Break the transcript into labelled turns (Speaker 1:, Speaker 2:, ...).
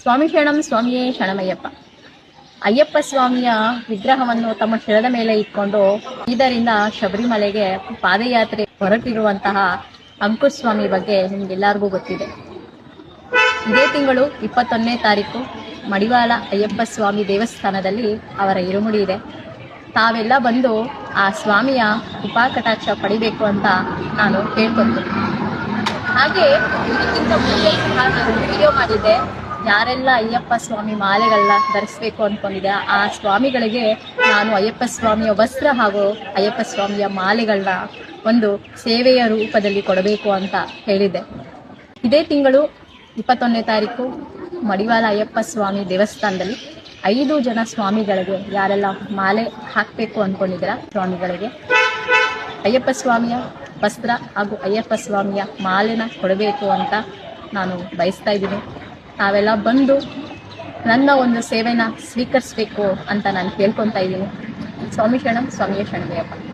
Speaker 1: ಸ್ವಾಮಿ ಶರಣಂ ಸ್ವಾಮಿಯೇ ಶರಣಮಯ್ಯಪ್ಪ. ಅಯ್ಯಪ್ಪ ಸ್ವಾಮಿಯ ವಿಗ್ರಹವನ್ನು ತಮ್ಮ ಶಿರದ ಮೇಲೆ ಇಟ್ಕೊಂಡು ಇದರಿಂದ ಶಬರಿಮಲೆಗೆ ಪಾದಯಾತ್ರೆ ಹೊರಟಿರುವಂತಹ ಅಂಕುಶ್ ಸ್ವಾಮಿ ಬಗ್ಗೆ ನಿಮ್ಗೆಲ್ಲರಿಗೂ ಗೊತ್ತಿದೆ. ಇದೇ ತಿಂಗಳು 21ನೇ ತಾರೀಕು ಮಡಿವಾಳ ಅಯ್ಯಪ್ಪ ಸ್ವಾಮಿ ದೇವಸ್ಥಾನದಲ್ಲಿ ಅವರ ಇರುಮುಡಿ ಇದೆ. ತಾವೆಲ್ಲ ಬಂದು ಆ ಸ್ವಾಮಿಯ ಕೃಪಾಕಟಾಕ್ಷ ಪಡಿಬೇಕು ಅಂತ ನಾನು ಕೇಳ್ಕೊಂತೀನಿ. ಹಾಗೆ ಇದಕ್ಕಿಂತ ಮುಂಚೆ ನಾನು ವಿಡಿಯೋ ಮಾಡಿದ್ದೆ, ಯಾರೆಲ್ಲ ಅಯ್ಯಪ್ಪ ಸ್ವಾಮಿ ಮಾಲೆಗಳನ್ನ ಧರಿಸ್ಬೇಕು ಅಂದ್ಕೊಂಡಿದ್ದೆ ಆ ಸ್ವಾಮಿಗಳಿಗೆ ನಾನು ಅಯ್ಯಪ್ಪ ಸ್ವಾಮಿಯ ವಸ್ತ್ರ ಹಾಗೂ ಅಯ್ಯಪ್ಪ ಸ್ವಾಮಿಯ ಮಾಲೆಗಳನ್ನ ಒಂದು ಸೇವೆಯ ರೂಪದಲ್ಲಿ ಕೊಡಬೇಕು ಅಂತ ಹೇಳಿದ್ದೆ. ಇದೇ ತಿಂಗಳು 21ನೇ ತಾರೀಕು ಮಡಿವಾಳ ಅಯ್ಯಪ್ಪ ಸ್ವಾಮಿ ದೇವಸ್ಥಾನದಲ್ಲಿ 5 ಜನ ಸ್ವಾಮಿಗಳಿಗೆ ಯಾರೆಲ್ಲ ಮಾಲೆ ಹಾಕಬೇಕು ಅಂದ್ಕೊಂಡಿದ್ದೀರ ಸ್ವಾಮಿಗಳಿಗೆ ಅಯ್ಯಪ್ಪ ಸ್ವಾಮಿಯ ವಸ್ತ್ರ ಹಾಗೂ ಅಯ್ಯಪ್ಪ ಸ್ವಾಮಿಯ ಮಾಲೆನ ಕೊಡಬೇಕು ಅಂತ ನಾನು ಬಯಸ್ತಾ ಇದ್ದೀನಿ. ತಾವೆಲ್ಲ ಬಂದು ನನ್ನ ಒಂದು ಸೇವೆನ ಸ್ವೀಕರಿಸಬೇಕು ಅಂತ ನಾನು ಕೇಳ್ಕೊತಾ ಇದ್ದೀನಿ. ಸ್ವಾಮಿ ಶರಣಂ ಸ್ವಾಮಿಯೇ ಶರಣಮಯ್ಯಪ್ಪ.